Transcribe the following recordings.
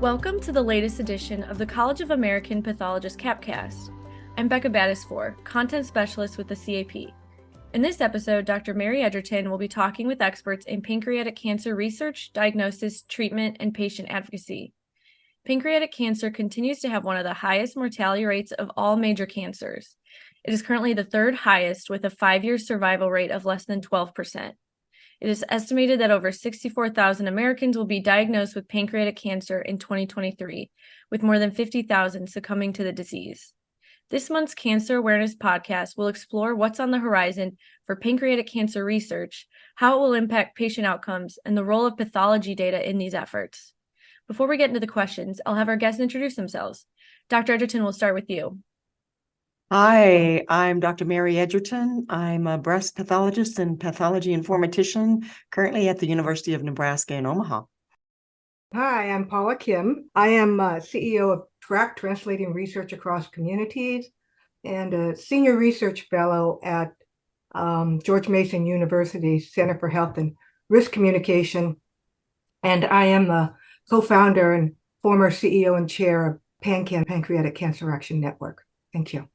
Welcome to the latest edition of the College of American Pathologists CAPcast. I'm Becca Battisfor, Content Specialist with the CAP. In this episode, Dr. Mary Edgerton will be talking with experts in pancreatic cancer research, diagnosis, treatment, and patient advocacy. Pancreatic cancer continues to have one of the highest mortality rates of all major cancers. It is currently the third highest, with a 5-year survival rate of less than 12%. It is estimated that over 64,000 Americans will be diagnosed with pancreatic cancer in 2023, with more than 50,000 succumbing to the disease. This month's Cancer Awareness podcast will explore what's on the horizon for pancreatic cancer research, how it will impact patient outcomes, and the role of pathology data in these efforts. Before we get into the questions, I'll have our guests introduce themselves. Dr. Edgerton, we'll start with you. Hi, I'm Dr. Mary Edgerton. I'm a breast pathologist and pathology informatician currently at the University of Nebraska in Omaha. Hi, I'm Paula Kim. I am CEO of TRACK, Translating Research Across Communities, and a senior research fellow at George Mason University Center for Health and Risk Communication. And I am the co-founder and former CEO and chair of PanCAN, Pancreatic Cancer Action Network. Thank you.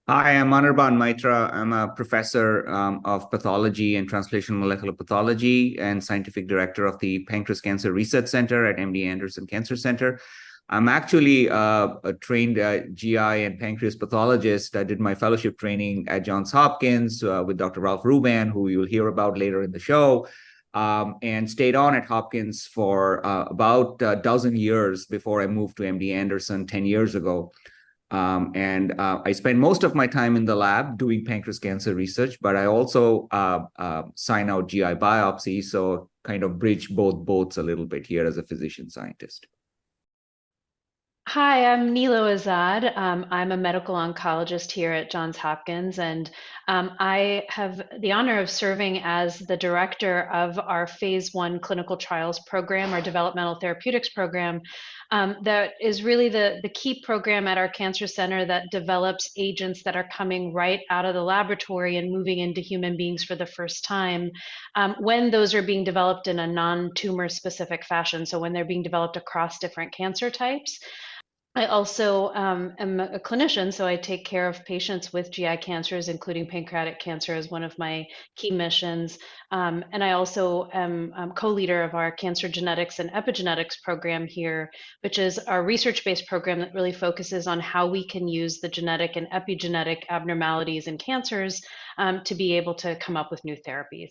Hi, I'm Ariban Maitra. I'm a professor of pathology and translational molecular pathology and scientific director of the Pancreatic Cancer Research Center at MD Anderson Cancer Center. I'm actually a trained GI and pancreas pathologist. I did my fellowship training at Johns Hopkins with Dr. Ralph Hruban, who you'll hear about later in the show, and stayed on at Hopkins for about a dozen years before I moved to MD Anderson 10 years ago. I spend most of my time in the lab doing pancreas cancer research, but I also sign out GI biopsy, so kind of bridge both boats a little bit here as a physician scientist. Hi, I'm Nilo Azad. I'm a medical oncologist here at Johns Hopkins, and I have the honor of serving as the director of our phase 1 clinical trials program, our developmental therapeutics program, that is really the key program at our cancer center that develops agents that are coming right out of the laboratory and moving into human beings for the first time, when those are being developed in a non-tumor specific fashion. So when they're being developed across different cancer types. I also am a clinician, so I take care of patients with GI cancers, including pancreatic cancer as one of my key missions. And I also am co-leader of our cancer genetics and epigenetics program here, which is our research-based program that really focuses on how we can use the genetic and epigenetic abnormalities in cancers to be able to come up with new therapies.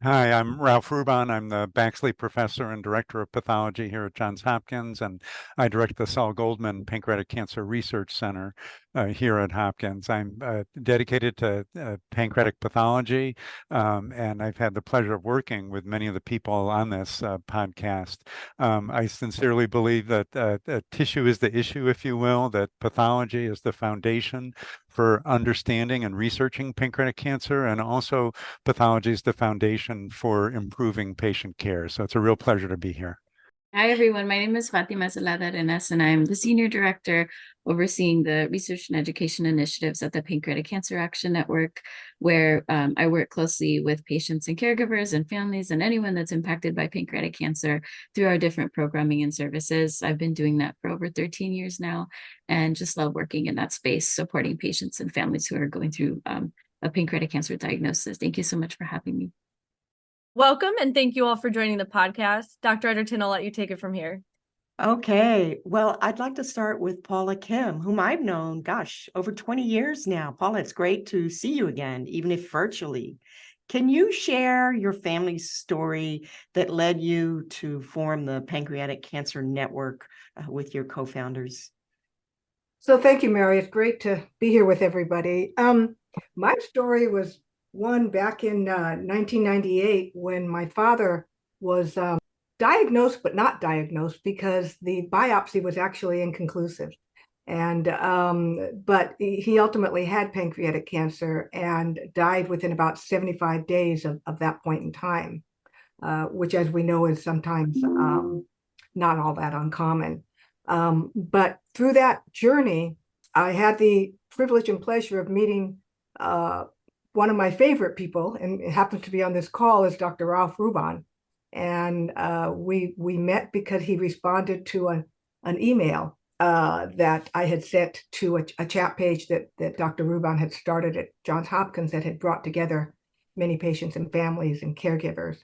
Hi, I'm Ralph Hruban. I'm the Baxley Professor and Director of Pathology here at Johns Hopkins, and I direct the Saul Goldman Pancreatic Cancer Research Center here at Hopkins. I'm dedicated to pancreatic pathology, and I've had the pleasure of working with many of the people on this podcast. I sincerely believe that tissue is the issue, if you will, that pathology is the foundation for understanding and researching pancreatic cancer, and also pathology is the foundation for improving patient care. So it's a real pleasure to be here. Hi, everyone. My name is Fatima Zelada-Arenas, and I'm the Senior Director overseeing the research and education initiatives at the Pancreatic Cancer Action Network, where I work closely with patients and caregivers and families and anyone that's impacted by pancreatic cancer through our different programming and services. I've been doing that for over 13 years now and just love working in that space, supporting patients and families who are going through a pancreatic cancer diagnosis. Thank you so much for having me. Welcome, and thank you all for joining the podcast. Dr. Edgerton, I'll let you take it from here. Okay, well, I'd like to start with Paula Kim, whom I've known, over 20 years now. Paula, it's great to see you again, even if virtually. Can you share your family's story that led you to form the Pancreatic Cancer Network with your co-founders? So thank you, Mary. It's great to be here with everybody. My story was one back in 1998 when my father was diagnosed but not diagnosed because the biopsy was actually inconclusive. And but he ultimately had pancreatic cancer and died within about 75 days of that point in time, which, as we know, is sometimes not all that uncommon. But through that journey, I had the privilege and pleasure of meeting one of my favorite people, and it happens to be on this call, is Dr. Ralph Hruban. And we met because he responded to an email that I had sent to a chat page that Dr. Hruban had started at Johns Hopkins that had brought together many patients and families and caregivers.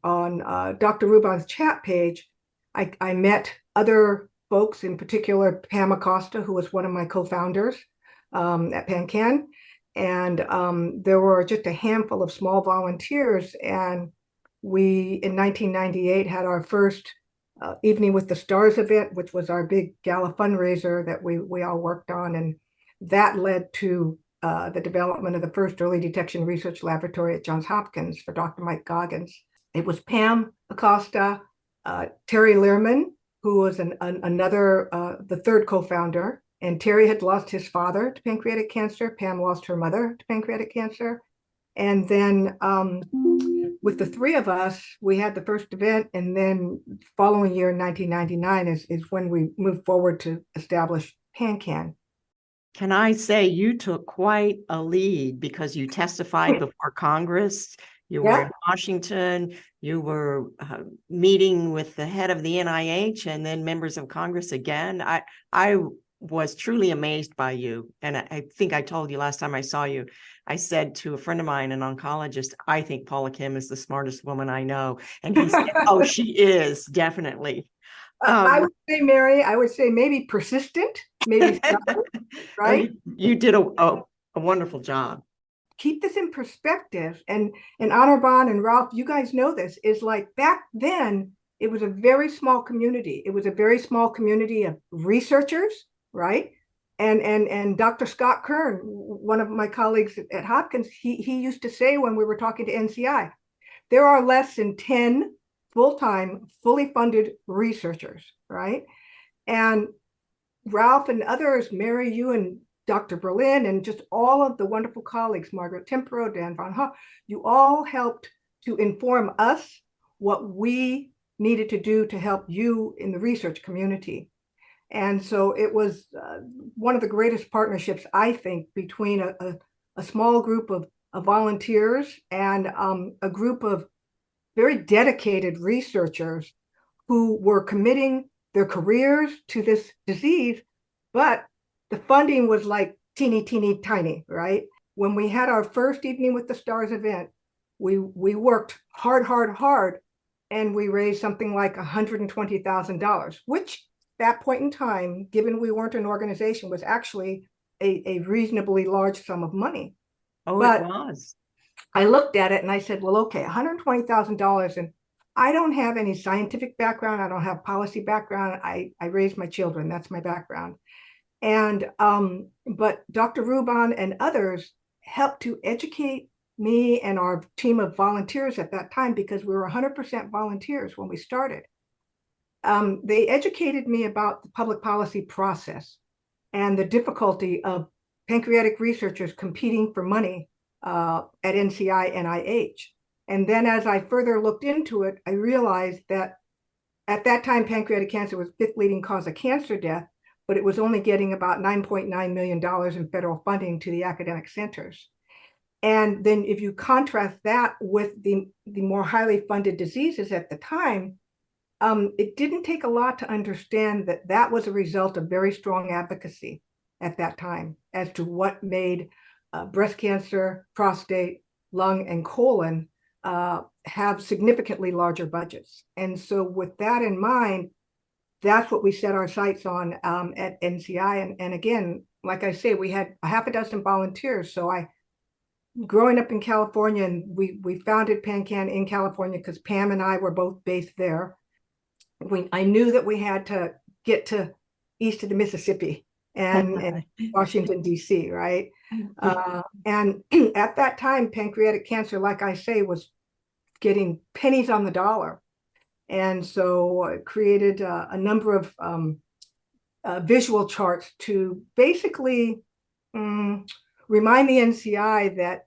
On Dr. Hruban's chat page, I met other folks, in particular Pam Acosta, who was one of my co-founders at PanCAN. And there were just a handful of small volunteers. And we, in 1998, had our first Evening with the Stars event, which was our big gala fundraiser that we all worked on. And that led to the development of the first early detection research laboratory at Johns Hopkins for Dr. Mike Goggins. It was Pam Acosta, Terry Lehrman, who was another, the third co-founder. And Terry had lost his father to pancreatic cancer. Pam lost her mother to pancreatic cancer. And then with the three of us, we had the first event. And then following year, in 1999, is when we moved forward to establish PanCAN. Can I say you took quite a lead because you testified before Congress? You were in Washington, you were meeting with the head of the NIH and then members of Congress again. I was truly amazed by you. And I think I told you last time I saw you, I said to a friend of mine, an oncologist, I think Paula Kim is the smartest woman I know. And he said, oh, she is, definitely. I would say, Mary, I would say maybe persistent, maybe stubborn, right? You did a wonderful job. Keep this in perspective. And Anirban and Ralph, you guys know this, is like back then, it was a very small community. It was a very small community of researchers, right? And Dr. Scott Kern, one of my colleagues at Hopkins, he used to say when we were talking to NCI, there are less than 10 full-time, fully funded researchers, right? And Ralph and others, Mary, you and Dr. Berlin, and just all of the wonderful colleagues, Margaret Tempero, Dan Von Hoff, you all helped to inform us what we needed to do to help you in the research community. And so it was one of the greatest partnerships, I think, between a small group of volunteers and a group of very dedicated researchers who were committing their careers to this disease, but the funding was like teeny tiny, right? When we had our first Evening with the Stars event, we worked hard, and we raised something like $120,000, which that point in time, given we weren't an organization, was actually a reasonably large sum of money. Oh, but it was. I looked at it and I said, well, okay, $120,000, and I don't have any scientific background. I don't have policy background. I raised my children. That's my background. And but Dr. Hruban and others helped to educate me and our team of volunteers at that time, because we were 100% volunteers when we started. They educated me about the public policy process and the difficulty of pancreatic researchers competing for money at NCI NIH. And then as I further looked into it, I realized that at that time, pancreatic cancer was the 5th leading cause of cancer death, but it was only getting about $9.9 million in federal funding to the academic centers. And then if you contrast that with the more highly funded diseases at the time, it didn't take a lot to understand that that was a result of very strong advocacy at that time as to what made breast cancer, prostate, lung, and colon have significantly larger budgets. And so with that in mind, that's what we set our sights on at NCI. And again, like I say, we had a half a dozen volunteers. So growing up in California, and we founded PanCAN in California because Pam and I were both based there. I knew that we had to get to east of the Mississippi and Washington, D.C., right? And at that time, pancreatic cancer, like I say, was getting pennies on the dollar. And so I created a number of visual charts to basically remind the NCI that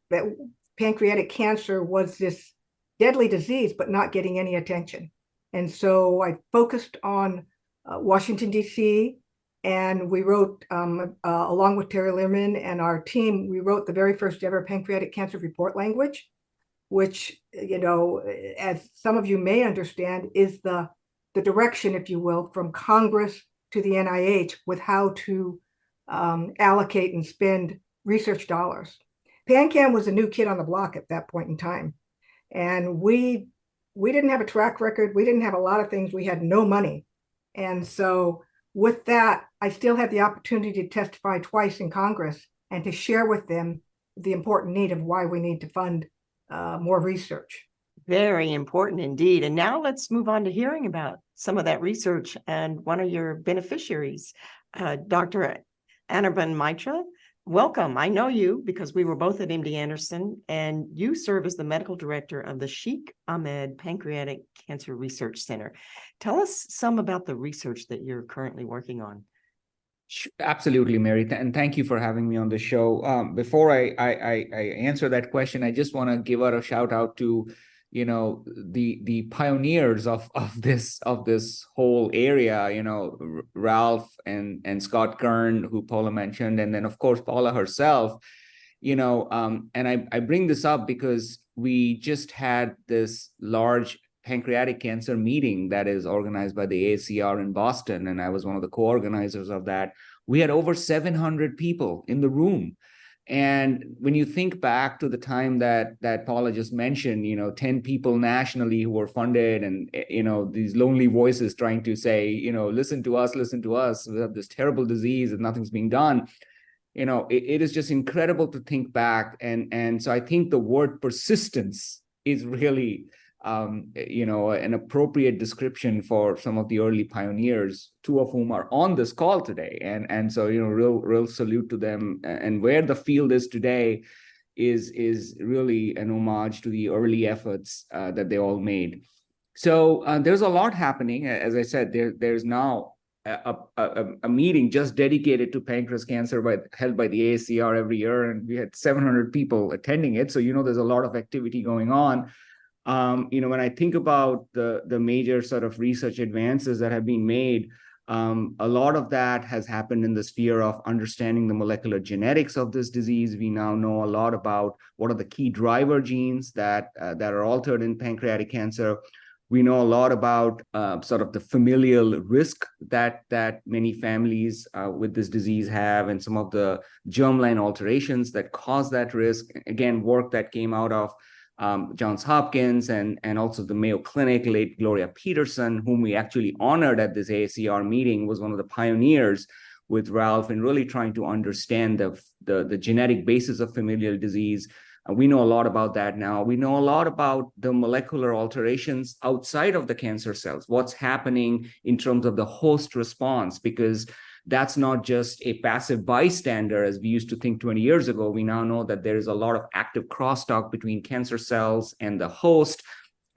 pancreatic cancer was this deadly disease, but not getting any attention. And so I focused on Washington, D.C., and we wrote, along with Terry Lehrman and our team, we wrote the very first ever pancreatic cancer report language. which, as some of you may understand, is the direction, if you will, from Congress to the NIH with how to allocate and spend research dollars. PanCAN was a new kid on the block at that point in time. And we didn't have a track record. We didn't have a lot of things. We had no money. And so with that, I still had the opportunity to testify twice in Congress and to share with them the important need of why we need to fund more research. Very important indeed. And now let's move on to hearing about some of that research and one of your beneficiaries, Dr. Ariban Maitra. Welcome. I know you because we were both at MD Anderson, and you serve as the medical director of the Sheikh Ahmed Pancreatic Cancer Research Center. Tell us some about the research that you're currently working on. Absolutely, Mary, and thank you for having me on the show. Before I answer that question, I just want to give out a shout out to the pioneers of this whole area, Ralph and Scott Kern, who Paula mentioned, and then of course Paula herself, and I bring this up because we just had this large pancreatic cancer meeting that is organized by the AACR in Boston, and I was one of the co-organizers of that. We had over 700 people in the room. And when you think back to the time that Paula just mentioned, 10 people nationally who were funded, and these lonely voices trying to say, listen to us, we have this terrible disease and nothing's being done. It is just incredible to think back. And so I think the word persistence is really an appropriate description for some of the early pioneers, two of whom are on this call today. And so, real salute to them. And where the field is today is really an homage to the early efforts that they all made. So there's a lot happening. As I said, there's now a meeting just dedicated to pancreas cancer held by the AACR every year. And we had 700 people attending it. So, there's a lot of activity going on. When I think about the major sort of research advances that have been made, a lot of that has happened in the sphere of understanding the molecular genetics of this disease. We now know a lot about what are the key driver genes that are altered in pancreatic cancer. We know a lot about sort of the familial risk that many families with this disease have, and some of the germline alterations that cause that risk. Again, work that came out of Johns Hopkins and also the Mayo Clinic. Late Gloria Peterson, whom we actually honored at this AACR meeting, was one of the pioneers with Ralph in really trying to understand the genetic basis of familial disease. We know a lot about that now. We know a lot about the molecular alterations outside of the cancer cells, what's happening in terms of the host response, because that's not just a passive bystander as we used to think 20 years ago. We now know that there is a lot of active crosstalk between cancer cells and the host,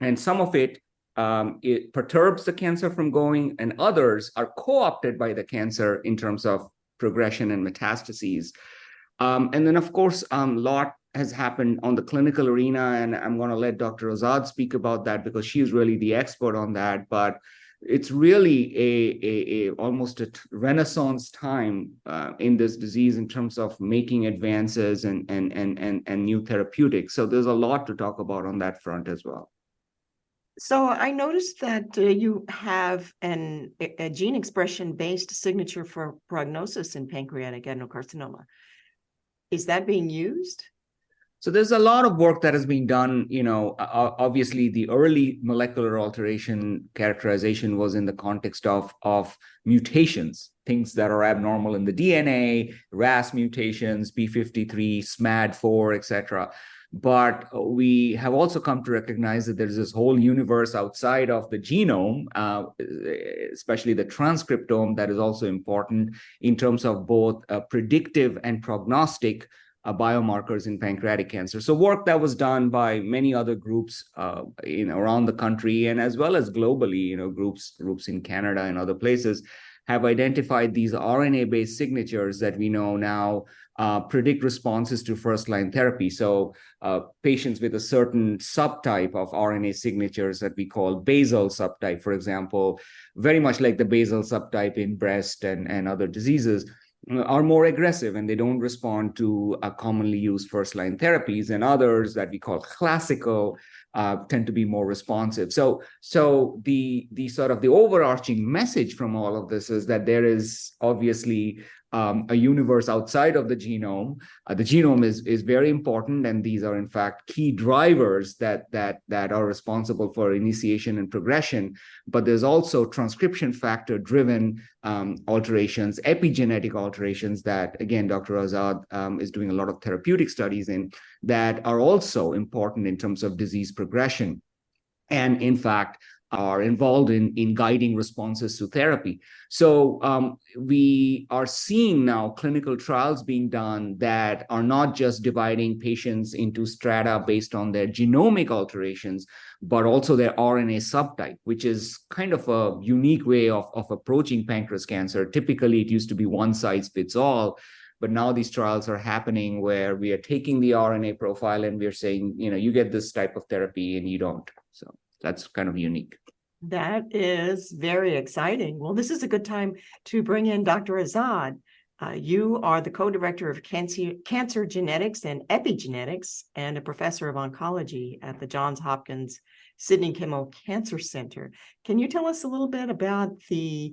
and some of it perturbs the cancer from going, and others are co-opted by the cancer in terms of progression and metastases. And then, of course, a lot has happened on the clinical arena, and I'm going to let Dr. Azad speak about that because she's really the expert on that. But it's really a almost a renaissance time in this disease in terms of making advances and new therapeutics. So there's a lot to talk about on that front as well. So I noticed that you have a gene expression-based signature for prognosis in pancreatic adenocarcinoma. Is that being used? So there's a lot of work that has been done. Obviously, the early molecular alteration characterization was in the context of mutations, things that are abnormal in the DNA, RAS mutations, P53, SMAD4, etc. But we have also come to recognize that there's this whole universe outside of the genome, especially the transcriptome, that is also important in terms of both predictive and prognostic biomarkers in pancreatic cancer. So work that was done by many other groups around the country, and as well as globally, groups in Canada and other places have identified these RNA-based signatures that we know now predict responses to first-line therapy. So patients with a certain subtype of RNA signatures that we call basal subtype, for example, very much like the basal subtype in breast and other diseases, are more aggressive and they don't respond to commonly used first-line therapies, and others that we call classical tend to be more responsive. So the sort of the overarching message from all of this is that there is obviously a universe outside of the genome. The genome is very important, and these are in fact key drivers that are responsible for initiation and progression. But there's also transcription factor driven alterations, epigenetic alterations that, again, Dr. Azad is doing a lot of therapeutic studies in, that are also important in terms of disease progression, and in fact are involved in guiding responses to therapy. So we are seeing now clinical trials being done that are not just dividing patients into strata based on their genomic alterations, but also their RNA subtype, which is kind of a unique way of approaching pancreas cancer. Typically, it used to be one size fits all. But now these trials are happening where we are taking the RNA profile and we're saying, you get this type of therapy and you don't. So that's kind of unique. That is very exciting. Well, this is a good time to bring in Dr. Azad. You are the co-director of cancer genetics and epigenetics and a professor of oncology at the Johns Hopkins Sidney Kimmel Cancer Center. Can you tell us a little bit about the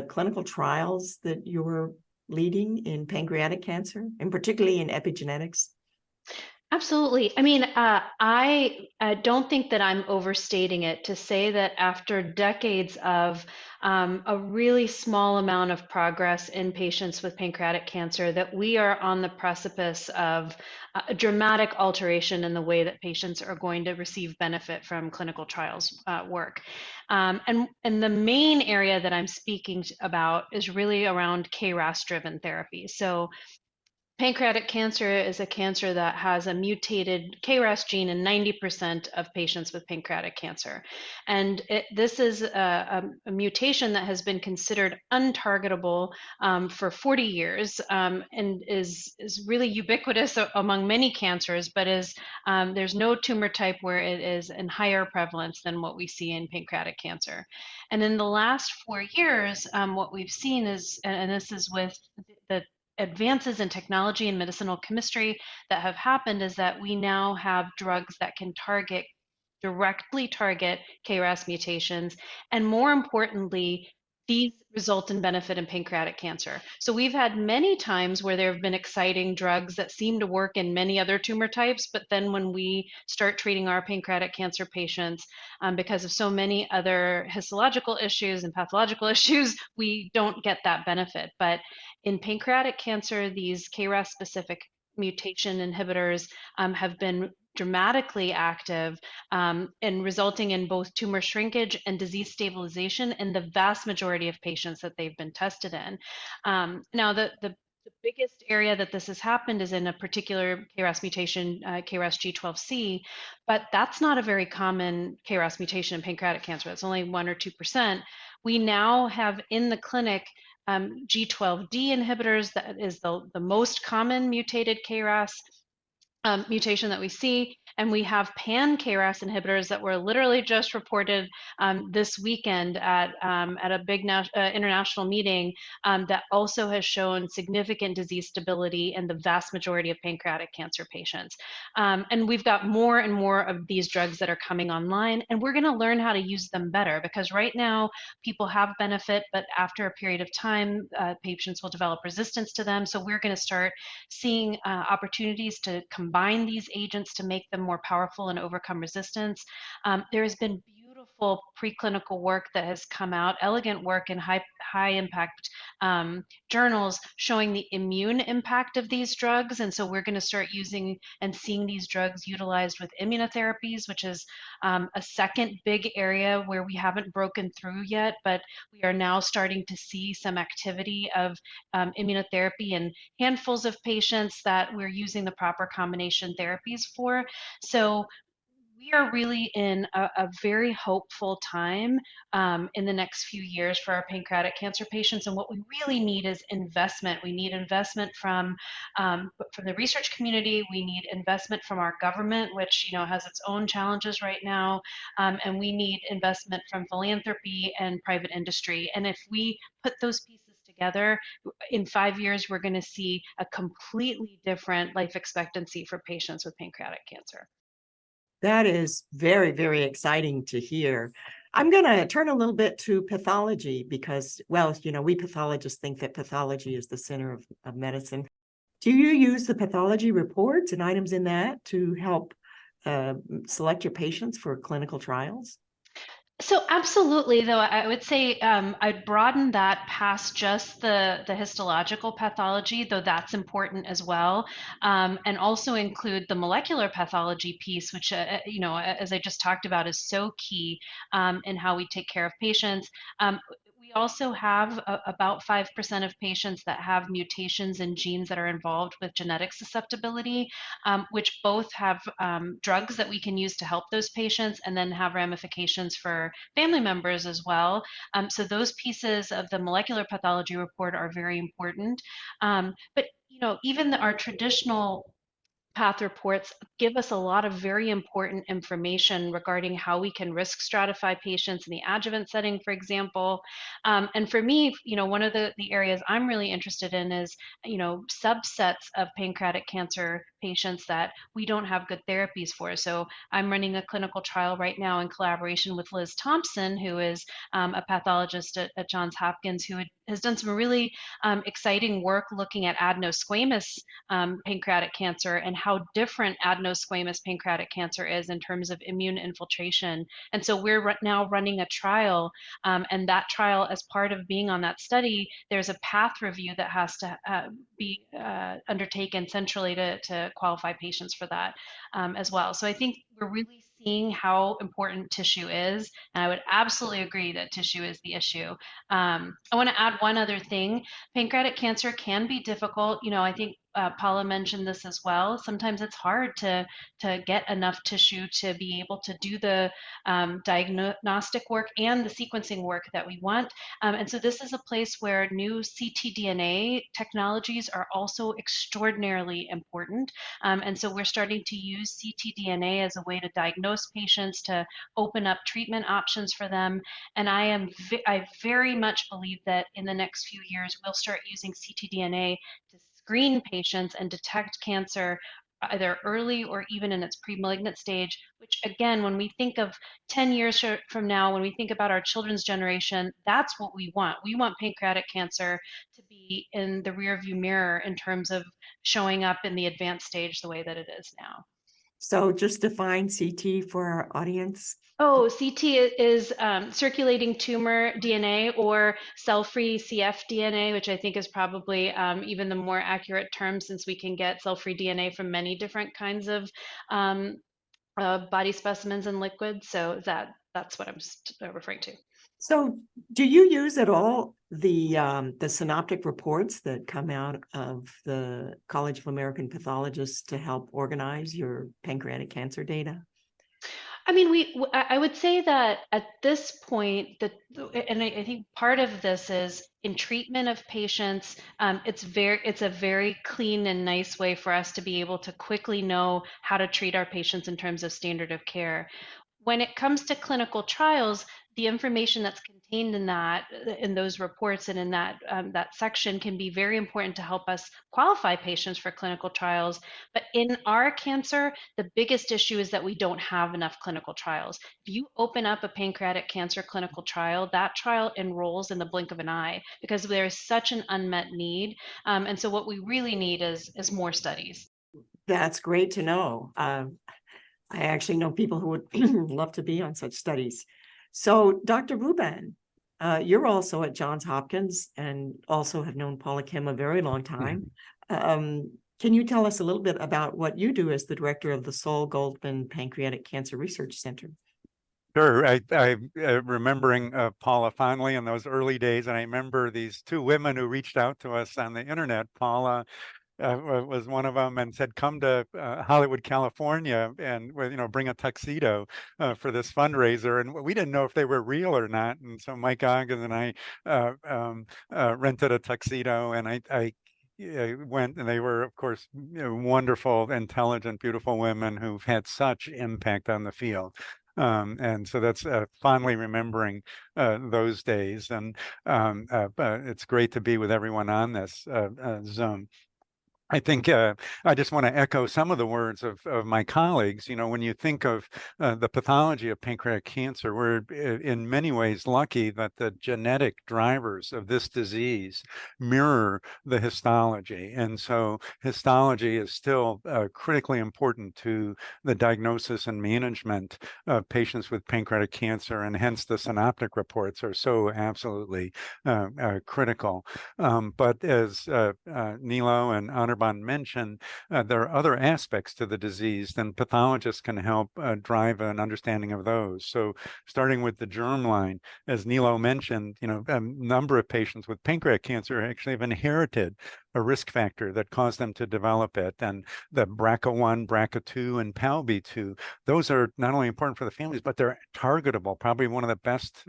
clinical trials that you're leading in pancreatic cancer, and particularly in epigenetics? Absolutely. I mean, I don't think that I'm overstating it to say that after decades of a really small amount of progress in patients with pancreatic cancer, that we are on the precipice of a dramatic alteration in the way that patients are going to receive benefit from clinical trials work. And the main area that I'm speaking about is really around KRAS-driven therapy. So pancreatic cancer is a cancer that has a mutated KRAS gene in 90% of patients with pancreatic cancer. And this is a mutation that has been considered untargetable for 40 years and is really ubiquitous among many cancers, but there's no tumor type where it is in higher prevalence than what we see in pancreatic cancer. And in the last 4 years, what we've seen is, and this is with the advances in technology and medicinal chemistry that have happened, is that we now have drugs that can directly target KRAS mutations, and more importantly, these result in benefit in pancreatic cancer. So we've had many times where there have been exciting drugs that seem to work in many other tumor types, but then when we start treating our pancreatic cancer patients, because of so many other histological issues and pathological issues, we don't get that benefit. But in pancreatic cancer, these KRAS-specific mutation inhibitors have been dramatically active and resulting in both tumor shrinkage and disease stabilization in the vast majority of patients that they've been tested in. Now, the biggest area that this has happened is in a particular KRAS mutation, KRAS G12C, but that's not a very common KRAS mutation in pancreatic cancer. It's only 1 or 2%. We now have in the clinic G12D inhibitors. That is the most common mutated KRAS mutation that we see, and we have pan-KRAS inhibitors that were literally just reported this weekend at a big international meeting that also has shown significant disease stability in the vast majority of pancreatic cancer patients. And we've got more and more of these drugs that are coming online, and we're going to learn how to use them better, because right now people have benefit, but after a period of time, patients will develop resistance to them. So we're going to start seeing opportunities to combine these agents to make them more powerful and overcome resistance. There has been beautiful preclinical work that has come out, elegant work in high impact journals showing the immune impact of these drugs. And so we're going to start using and seeing these drugs utilized with immunotherapies, which is a second big area where we haven't broken through yet, but we are now starting to see some activity of immunotherapy in handfuls of patients that we're using the proper combination therapies for. So we are really in a very hopeful time in the next few years for our pancreatic cancer patients. And what we really need is investment. We need investment from the research community. We need investment from our government, which has its own challenges right now. And we need investment from philanthropy and private industry. And if we put those pieces together, in 5 years, we're going to see a completely different life expectancy for patients with pancreatic cancer. That is very, very exciting to hear. I'm going to turn a little bit to pathology because, well, we pathologists think that pathology is the center of medicine. Do you use the pathology reports and items in that to help select your patients for clinical trials? So absolutely, though I would say I'd broaden that past just the histological pathology, though that's important as well, and also include the molecular pathology piece, which as I just talked about, is so key in how we take care of patients. We also have about 5% of patients that have mutations in genes that are involved with genetic susceptibility, which both have drugs that we can use to help those patients and then have ramifications for family members as well. So those pieces of the molecular pathology report are very important. But even our traditional path reports give us a lot of very important information regarding how we can risk stratify patients in the adjuvant setting, for example. And for me, one of the areas I'm really interested in is, subsets of pancreatic cancer patients that we don't have good therapies for. So I'm running a clinical trial right now in collaboration with Liz Thompson, who is a pathologist at Johns Hopkins, who has done some really exciting work looking at adenosquamous pancreatic cancer and how different adenosquamous pancreatic cancer is in terms of immune infiltration. And so we're now running a trial, and that trial, as part of being on that study, there's a path review that has to be undertaken centrally to qualify patients for that as well. So I think we're really seeing how important tissue is, and I would absolutely agree that tissue is the issue. I want to add one other thing. Pancreatic cancer can be difficult. I think Paula mentioned this as well. Sometimes it's hard to get enough tissue to be able to do the diagnostic work and the sequencing work that we want. And so this is a place where new ctDNA technologies are also extraordinarily important. And so we're starting to use ctDNA as a way to diagnose patients, to open up treatment options for them. And I very much believe that in the next few years, we'll start using ctDNA to screen patients and detect cancer either early or even in its pre-malignant stage, which again, when we think of 10 years from now, when we think about our children's generation, that's what we want. We want pancreatic cancer to be in the rearview mirror in terms of showing up in the advanced stage the way that it is now. So just define CT for our audience. Oh, CT is circulating tumor DNA or cell-free CF DNA, which I think is probably even the more accurate term, since we can get cell-free DNA from many different kinds of body specimens and liquids. So that's what I'm referring to. So do you use at all the synoptic reports that come out of the College of American Pathologists to help organize your pancreatic cancer data? I mean, I would say that at this point, and I think part of this is in treatment of patients, it's a very clean and nice way for us to be able to quickly know how to treat our patients in terms of standard of care. When it comes to clinical trials, the information that's contained in those reports and in that section can be very important to help us qualify patients for clinical trials. But in our cancer, the biggest issue is that we don't have enough clinical trials. If you open up a pancreatic cancer clinical trial, that trial enrolls in the blink of an eye because there is such an unmet need. And so what we really need is more studies. That's great to know. I actually know people who would love to be on such studies. So, Dr. Hruban, you're also at Johns Hopkins and also have known Paula Kim a very long time. Can you tell us a little bit about what you do as the director of the Saul Goldman Pancreatic Cancer Research Center? Sure. I remembering Paula fondly in those early days, and I remember these two women who reached out to us on the internet. Paula was one of them and said, come to Hollywood, California, and bring a tuxedo for this fundraiser. And we didn't know if they were real or not. And so Mike Ogden and I rented a tuxedo, and I went, and they were, of course, wonderful, intelligent, beautiful women who've had such impact on the field. And so that's fondly remembering those days. And but it's great to be with everyone on this Zoom. I think I just want to echo some of the words of my colleagues. You know, when you think of the pathology of pancreatic cancer, we're in many ways lucky that the genetic drivers of this disease mirror the histology. And so histology is still critically important to the diagnosis and management of patients with pancreatic cancer. And hence the synoptic reports are so absolutely critical. But as Nilo and Ariban mentioned, there are other aspects to the disease, then pathologists can help drive an understanding of those. So starting with the germline, as Nilo mentioned, you know, a number of patients with pancreatic cancer actually have inherited a risk factor that caused them to develop it. And the BRCA1, BRCA2, and PALB2, those are not only important for the families, but they're targetable. Probably one of the best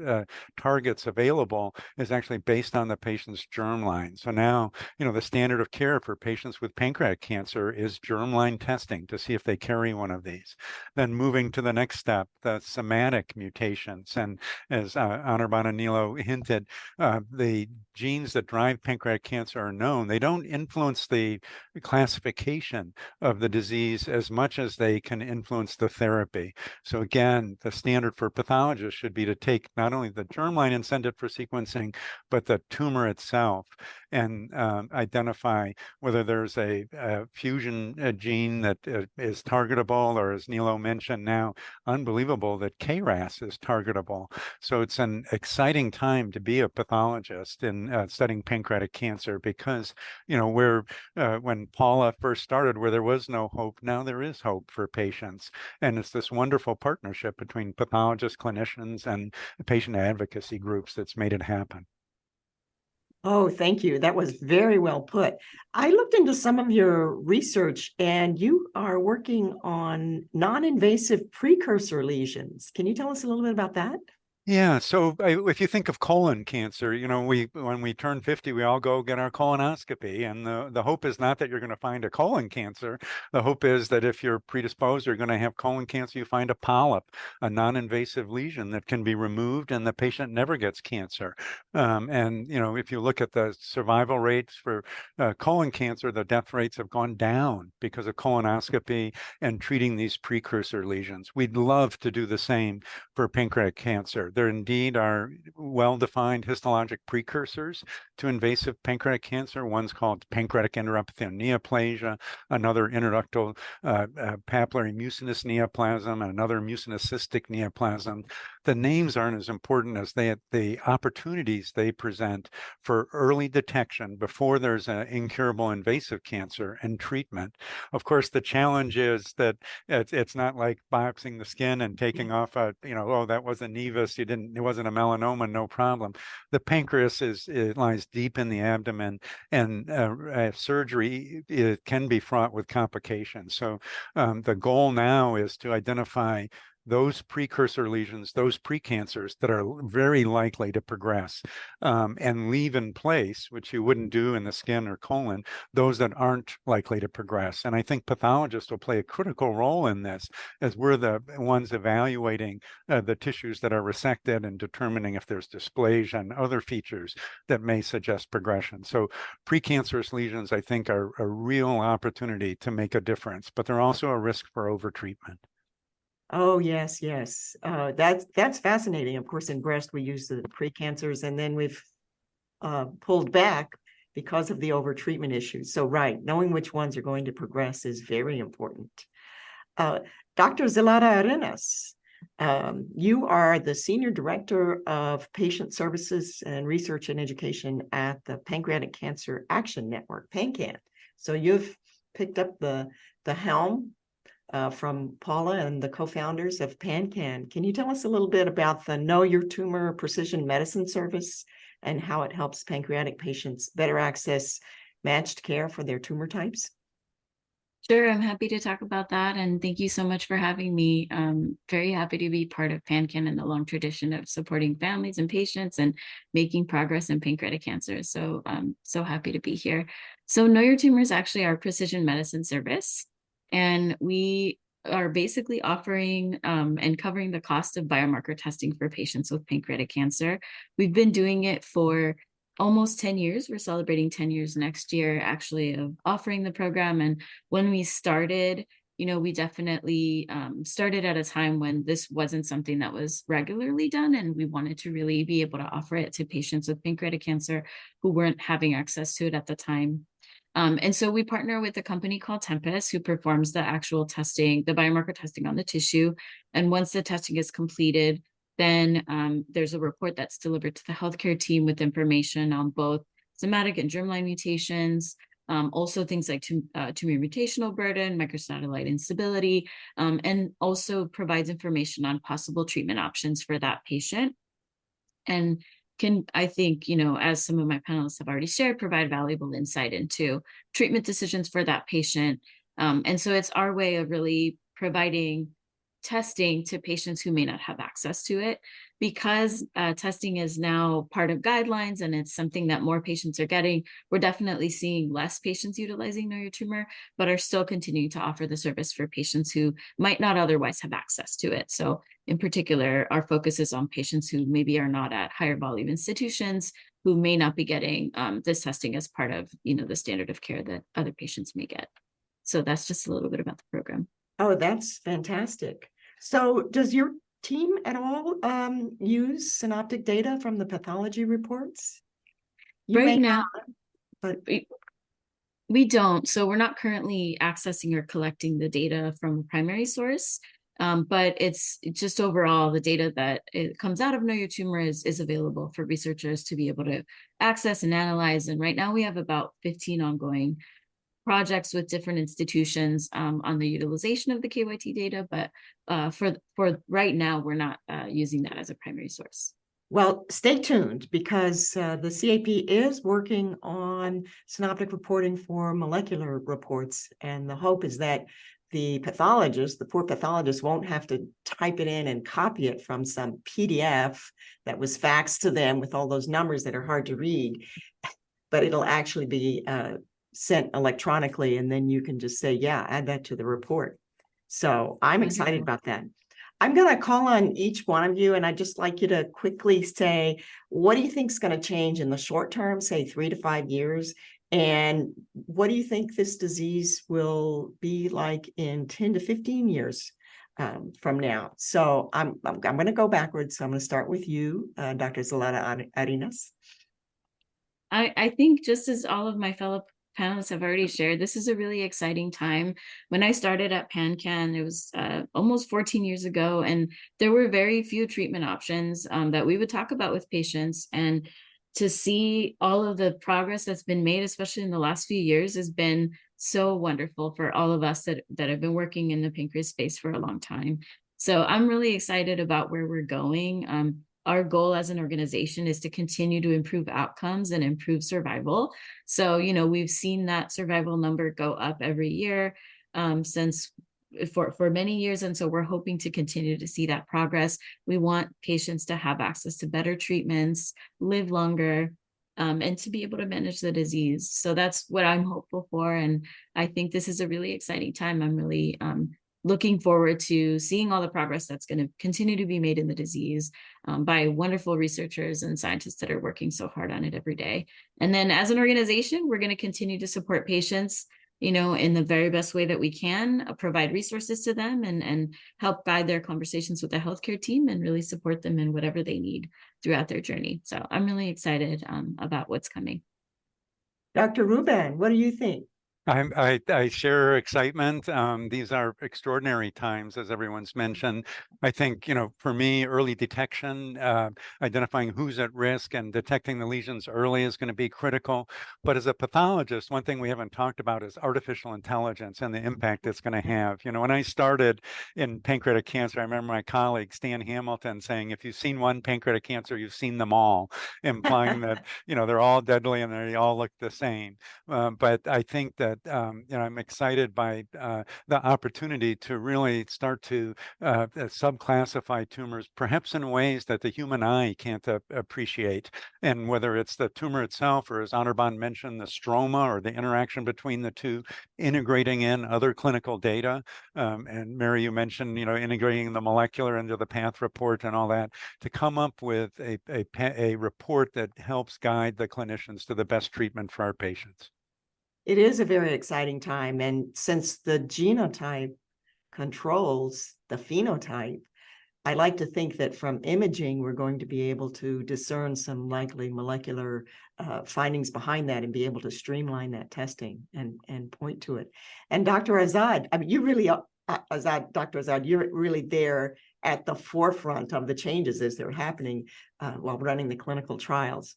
targets available is actually based on the patient's germline. So now, you know, the standard of care for patients with pancreatic cancer is germline testing to see if they carry one of these. Then moving to the next step, the somatic mutations. And as Anirban and Nilo hinted, the genes that drive pancreatic cancer are known. They don't influence the classification of the disease as much as they can influence the therapy. So again, the standard for pathologists should be to take not only the germline and send it for sequencing, but the tumor itself, and identify whether there's a fusion gene that is targetable, or as Nilo mentioned now, unbelievable that KRAS is targetable. So it's an exciting time to be a pathologist in studying pancreatic cancer, because, you know, when Paula first started, where there was no hope, now there is hope for patients. And it's this wonderful partnership between pathologists, clinicians, and patient advocacy groups that's made it happen. Oh, thank you. That was very well put. I looked into some of your research, and you are working on non-invasive precursor lesions. Can you tell us a little bit about that? Yeah, so if you think of colon cancer, you know, when we turn 50, we all go get our colonoscopy, and the hope is not that you're going to find a colon cancer. The hope is that if you're predisposed or you're going to have colon cancer, you find a polyp, a non-invasive lesion that can be removed, and the patient never gets cancer. And you know, if you look at the survival rates for colon cancer, the death rates have gone down because of colonoscopy and treating these precursor lesions. We'd love to do the same for pancreatic cancer. There indeed are well-defined histologic precursors to invasive pancreatic cancer. One's called pancreatic enteroepithelial neoplasia, another intraductal papillary mucinous neoplasm, and another mucinous cystic neoplasm. The names aren't as important as the opportunities they present for early detection before there's an incurable invasive cancer and treatment. Of course, the challenge is that it's not like biopsying the skin and taking off a, you know, oh, that was a nevus, it wasn't a melanoma, no problem. The pancreas it lies deep in the abdomen, and surgery, it can be fraught with complications. So the goal now is to identify those precursor lesions, those precancers that are very likely to progress, and leave in place, which you wouldn't do in the skin or colon, those that aren't likely to progress. And I think pathologists will play a critical role in this, as we're the ones evaluating the tissues that are resected and determining if there's dysplasia and other features that may suggest progression. So precancerous lesions, I think, are a real opportunity to make a difference, but they're also a risk for overtreatment. Oh, yes, yes. That's fascinating. Of course, in breast, we use the precancers, and then we've pulled back because of the overtreatment issues. So, right, knowing which ones are going to progress is very important. Dr. Zelada-Arenas, you are the Senior Director of Patient Services and Research and Education at the Pancreatic Cancer Action Network, PanCAN. So you've picked up the helm from Paula and the co-founders of PanCAN. Can you tell us a little bit about the Know Your Tumor Precision Medicine Service and how it helps pancreatic patients better access matched care for their tumor types? Sure, I'm happy to talk about that. And thank you so much for having me. Very happy to be part of PanCAN and the long tradition of supporting families and patients and making progress in pancreatic cancer. So I'm so happy to be here. So Know Your Tumor is actually our precision medicine service. And we are basically offering and covering the cost of biomarker testing for patients with pancreatic cancer. We've been doing it for almost 10 years. We're celebrating 10 years next year, actually, of offering the program. And when we started, we definitely started at a time when this wasn't something that was regularly done. And we wanted to really be able to offer it to patients with pancreatic cancer who weren't having access to it at the time. And so we partner with a company called Tempus, who performs the actual testing, the biomarker testing on the tissue. And once the testing is completed, then there's a report that's delivered to the healthcare team with information on both somatic and germline mutations, also things like tumor mutational burden, microsatellite instability, and also provides information on possible treatment options for that patient. And can, I think, as some of my panelists have already shared, provide valuable insight into treatment decisions for that patient. And so it's our way of really providing testing to patients who may not have access to it, because testing is now part of guidelines and it's something that more patients are getting. We're definitely seeing less patients utilizing Know Your Tumor, but are still continuing to offer the service for patients who might not otherwise have access to it. So in particular, our focus is on patients who maybe are not at higher volume institutions, who may not be getting this testing as part of the standard of care that other patients may get. So that's just a little bit about the program. Oh, that's fantastic. So does your team at all use synoptic data from the pathology reports? Right now, but we don't. So we're not currently accessing or collecting the data from a primary source, but it's just overall the data that it comes out of Know Your Tumor is available for researchers to be able to access and analyze. And right now we have about 15 ongoing projects with different institutions on the utilization of the KYT data, but for right now, we're not using that as a primary source. Well, stay tuned, because the CAP is working on synoptic reporting for molecular reports, and the hope is that the pathologist, the poor pathologist, won't have to type it in and copy it from some PDF that was faxed to them with all those numbers that are hard to read, but it'll actually be sent electronically, and then you can just say, yeah, add that to the report. So I'm excited about that. I'm going to call on each one of you, and I'd just like you to quickly say, what do you think is going to change in the short term, say 3 to 5 years? And what do you think this disease will be like in 10 to 15 years from now? So I'm going to go backwards. So I'm going to start with you, Dr. Zelada-Arenas. I think, just as all of my fellow panelists have already shared, this is a really exciting time. When I started at PanCAN, it was almost 14 years ago, and there were very few treatment options that we would talk about with patients. And to see all of the progress that's been made, especially in the last few years, has been so wonderful for all of us that have been working in the pancreas space for a long time. So I'm really excited about where we're going. Our goal as an organization is to continue to improve outcomes and improve survival. So, we've seen that survival number go up every year since for many years. And so we're hoping to continue to see that progress. We want patients to have access to better treatments, live longer, and to be able to manage the disease. So that's what I'm hopeful for. And I think this is a really exciting time. I'm really looking forward to seeing all the progress that's going to continue to be made in the disease by wonderful researchers and scientists that are working so hard on it every day. And then as an organization, we're going to continue to support patients, in the very best way that we can, provide resources to them and help guide their conversations with the healthcare team and really support them in whatever they need throughout their journey. So I'm really excited about what's coming. Dr. Hruban, what do you think? I share excitement. These are extraordinary times, as everyone's mentioned. I think, for me, early detection, identifying who's at risk and detecting the lesions early is going to be critical. But as a pathologist, one thing we haven't talked about is artificial intelligence and the impact it's going to have. When I started in pancreatic cancer, I remember my colleague, Stan Hamilton, saying, if you've seen one pancreatic cancer, you've seen them all, implying that, they're all deadly and they all look the same. But I think that that I'm excited by the opportunity to really start to subclassify tumors, perhaps in ways that the human eye can't appreciate. And whether it's the tumor itself, or as Anirban mentioned, the stroma, or the interaction between the two, integrating in other clinical data. And Mary, you mentioned, integrating the molecular into the path report and all that, to come up with a report that helps guide the clinicians to the best treatment for our patients. It is a very exciting time. And since the genotype controls the phenotype, I like to think that from imaging, we're going to be able to discern some likely molecular findings behind that and be able to streamline that testing and point to it. And Dr. Azad, I mean, you really, Dr. Azad, you're really there at the forefront of the changes as they're happening while running the clinical trials.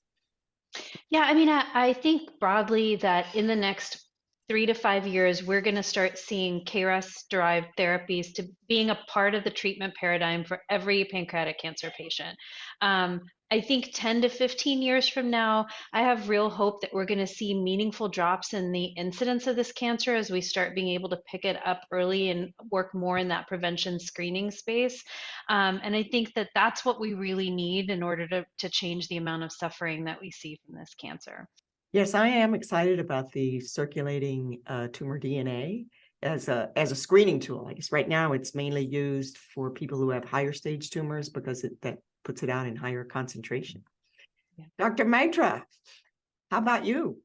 Yeah, I mean, I think broadly that in the next 3 to 5 years, we're going to start seeing KRAS-derived therapies to being a part of the treatment paradigm for every pancreatic cancer patient. I think 10 to 15 years from now, I have real hope that we're going to see meaningful drops in the incidence of this cancer as we start being able to pick it up early and work more in that prevention screening space. And I think that that's what we really need in order to change the amount of suffering that we see from this cancer. Yes, I am excited about the circulating tumor DNA as a screening tool. I guess right now it's mainly used for people who have higher stage tumors because that puts it out in higher concentration. Yeah. Dr. Maitra, how about you?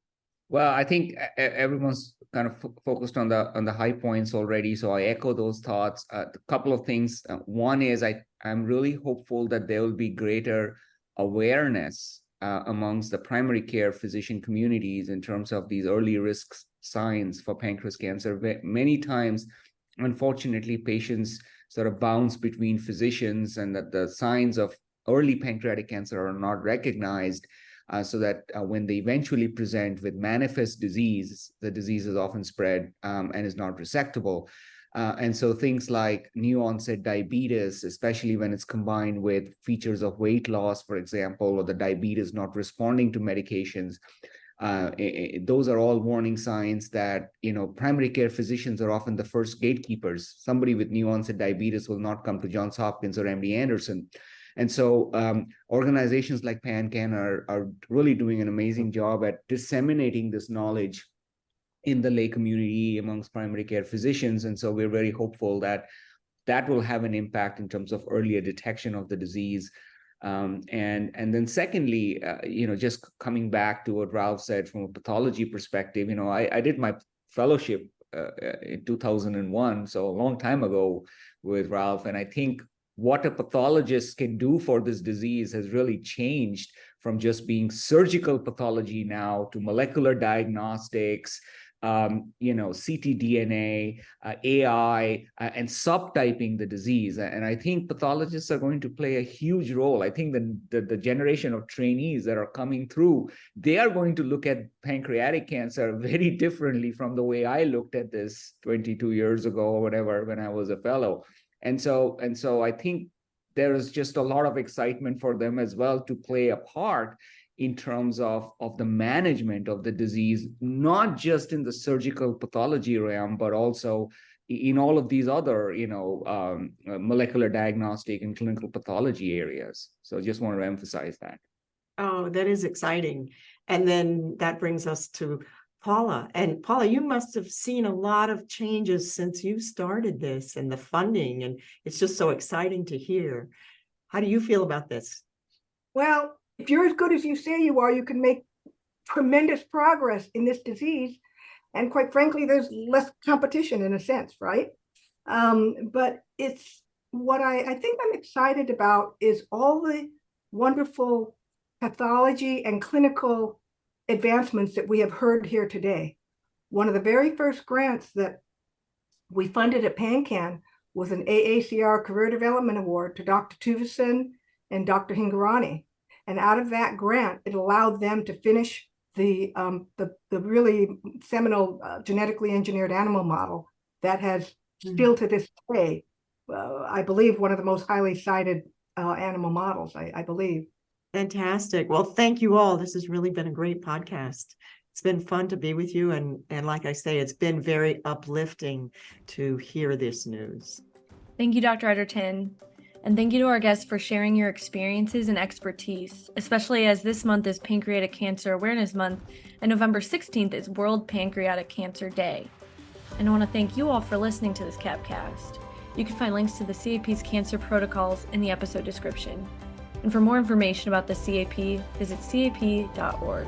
Well, I think everyone's kind of focused on the high points already, so I echo those thoughts. A couple of things. One is I'm really hopeful that there will be greater awareness amongst the primary care physician communities in terms of these early risk signs for pancreas cancer. Many times, unfortunately, patients sort of bounce between physicians, and that the signs of early pancreatic cancer are not recognized, so that when they eventually present with manifest disease, the disease is often spread and is not resectable. And so things like new onset diabetes, especially when it's combined with features of weight loss, for example, or the diabetes not responding to medications, those are all warning signs that, primary care physicians are often the first gatekeepers. Somebody with new onset diabetes will not come to Johns Hopkins or MD Anderson. And so organizations like PanCAN are really doing an amazing job at disseminating this knowledge in the lay community amongst primary care physicians. And so we're very hopeful that that will have an impact in terms of earlier detection of the disease. And then secondly, just coming back to what Ralph said from a pathology perspective, I did my fellowship in 2001, so a long time ago with Ralph. And I think what a pathologist can do for this disease has really changed from just being surgical pathology now to molecular diagnostics, ctDNA, AI, and subtyping the disease. And I think pathologists are going to play a huge role. I think the generation of trainees that are coming through, they are going to look at pancreatic cancer very differently from the way I looked at this 22 years ago or whatever when I was a fellow. And so I think there is just a lot of excitement for them as well to play a part in terms of the management of the disease, not just in the surgical pathology realm, but also in all of these other, molecular diagnostic and clinical pathology areas. So I just want to emphasize that. Oh, that is exciting. And then that brings us to Paula. And Paula, you must have seen a lot of changes since you started this and the funding, and it's just so exciting to hear. How do you feel about this? Well, if you're as good as you say you are, you can make tremendous progress in this disease. And quite frankly, there's less competition in a sense, right? But it's what I think I'm excited about is all the wonderful pathology and clinical advancements that we have heard here today. One of the very first grants that we funded at PanCAN was an AACR Career Development Award to Dr. Tuvison and Dr. Hingorani. And out of that grant, it allowed them to finish the really seminal genetically engineered animal model that has still to this day, I believe, one of the most highly cited animal models, I believe. Fantastic. Well, thank you all. This has really been a great podcast. It's been fun to be with you. And like I say, it's been very uplifting to hear this news. Thank you, Dr. Edgerton. And thank you to our guests for sharing your experiences and expertise, especially as this month is Pancreatic Cancer Awareness Month and November 16th is World Pancreatic Cancer Day. And I want to thank you all for listening to this CAPcast. You can find links to the CAP's cancer protocols in the episode description. And for more information about the CAP, visit cap.org.